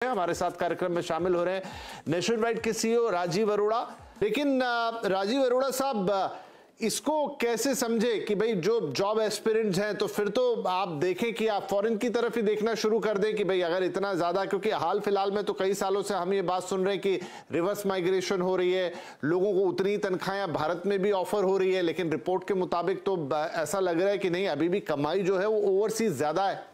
हमारे साथ कार्यक्रम में शामिल हो रहे हैं नेशनवाइड के सीईओ राजीव अरोड़ा। लेकिन राजीव अरोड़ा साहब, इसको कैसे समझे कि भाई जो जॉब एस्पिरेंट्स हैं, तो फिर तो आप देखें कि आप फॉरेन की तरफ ही देखना शुरू कर दें कि भाई अगर इतना ज्यादा, क्योंकि हाल फिलहाल में तो कई सालों से हम ये बात सुन रहे हैं कि रिवर्स माइग्रेशन हो रही है, लोगों को उतनी तनख्वाहें भारत में भी ऑफर हो रही है, लेकिन रिपोर्ट के मुताबिक तो ऐसा लग रहा है कि नहीं, अभी भी कमाई जो है वो ओवरसीज ज्यादा है।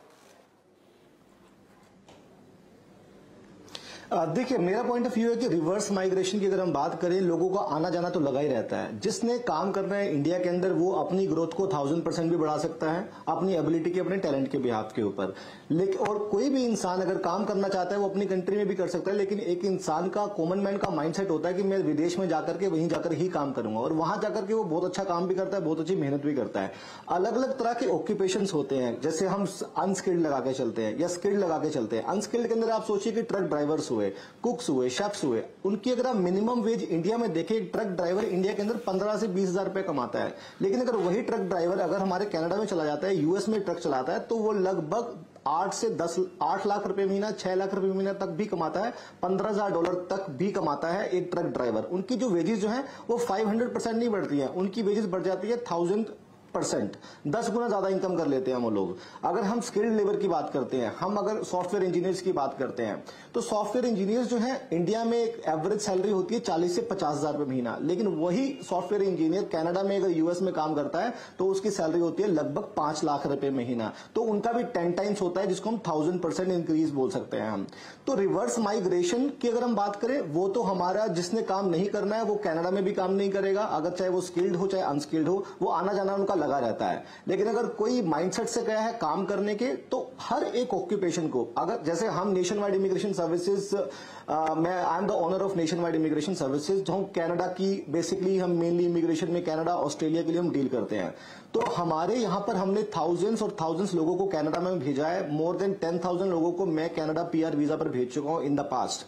देखिए, मेरा पॉइंट ऑफ व्यू है कि रिवर्स माइग्रेशन की अगर हम बात करें, लोगों का आना जाना तो लगा ही रहता है। जिसने काम करना है इंडिया के अंदर, वो अपनी ग्रोथ को 1000% भी बढ़ा सकता है अपनी एबिलिटी के, अपने टैलेंट के बिहाफ के ऊपर। लेकिन और कोई भी इंसान अगर काम करना चाहता है वो अपनी कंट्री में भी कर सकता है, लेकिन एक इंसान का, कॉमन मैन का माइंडसेट होता है कि मैं विदेश में जाकर के वहीं जाकर ही काम करूंगा, और वहां जाकर के वो बहुत अच्छा काम भी करता है, बहुत अच्छी मेहनत भी करता है। अलग अलग तरह के ऑक्यूपेशंस होते हैं, जैसे हम अनस्किल्ड लगा के चलते हैं या स्किल्ड लगा के चलते हैं। अनस्किल्ड के अंदर आप सोचिए कि ट्रक ड्राइवर्स हुए, कुक्स हुए, शेफ्स हुए, उनकी अगर आप मिनिमम वेज इंडिया में देखें, एक ट्रक ड्राइवर इंडिया के अंदर 15 से 20 हजार रुपए कमाता है। लेकिन अगर वही ट्रक ड्राइवर अगर हमारे कनाडा में चला जाता है, यूएस में ट्रक चलाता है, तो वो लगभग 8 लाख रुपए महीना, 6 लाख रुपए महीना तक भी कमाता है, $15,000 तक भी कमाता है एक ट्रक ड्राइवर। उनकी जो वेजेस जो है वो 500% नहीं बढ़ती है, उनकी वेजेस बढ़ जाती है 1000%, 10 गुना ज्यादा इनकम कर लेते हैं वो लोग। अगर हम स्किल्ड लेबर की बात करते हैं, हम अगर सॉफ्टवेयर इंजीनियर्स की बात करते हैं, तो सॉफ्टवेयर इंजीनियर्स जो है इंडिया में एक एवरेज सैलरी होती है 40 से 50 हजार रुपए महीना। लेकिन वही सॉफ्टवेयर इंजीनियर कनाडा में अगर यूएस में काम करता है तो उसकी सैलरी होती है लगभग 5 लाख रुपए महीना। तो उनका भी 10 टाइम्स होता है, जिसको हम 1000% इंक्रीज बोल सकते हैं हम। तो रिवर्स माइग्रेशन की अगर हम बात करें, वो तो हमारा जिसने काम नहीं करना है वो कनाडा में भी काम नहीं करेगा, अगर चाहे वो स्किल्ड हो चाहे अनस्किल्ड हो, वो आना जाना उनका लगा रहता है। लेकिन अगर कोई माइंडसेट से गया है काम करने के, तो हर एक ऑक्यूपेशन को, अगर जैसे हम नेशन वाइड इमिग्रेशन सर्विसेज, मैं I am the owner of nation wide immigration services, जो कनाडा की बेसिकली हम मेनली इमिग्रेशन में कनाडा, ऑस्ट्रेलिया के लिए हम डील करते हैं। तो हमारे यहां पर हमने थाउजेंड्स और थाउजेंड्स लोगों को कनाडा में भेजा है। मोर देन 10,000 लोगों को मैं कनाडा पीआर वीजा पर भेज चुका हूं इन द पास्ट।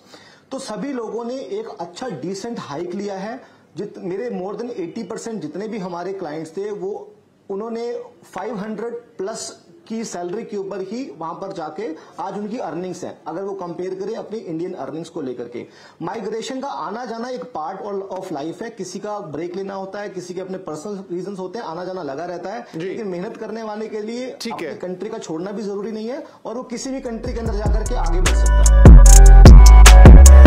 तो सभी लोगों ने एक अच्छा डिसेंट हाइक लिया है। मेरे मोर देन 80% जितने भी हमारे क्लाइंट्स थे, वो उन्होंने 500 प्लस की सैलरी के ऊपर ही वहां पर जाके आज उनकी अर्निंग्स है, अगर वो कंपेयर करें अपनी इंडियन अर्निंग्स को लेकर के। माइग्रेशन का आना जाना एक पार्ट ऑफ लाइफ है, किसी का ब्रेक लेना होता है, किसी के अपने पर्सनल रीजंस होते हैं, आना जाना लगा रहता है। लेकिन मेहनत करने वाले के लिए अपनी कंट्री का छोड़ना भी जरूरी नहीं है, और वो किसी भी कंट्री के अंदर जाकर के आगे बढ़ सकता है।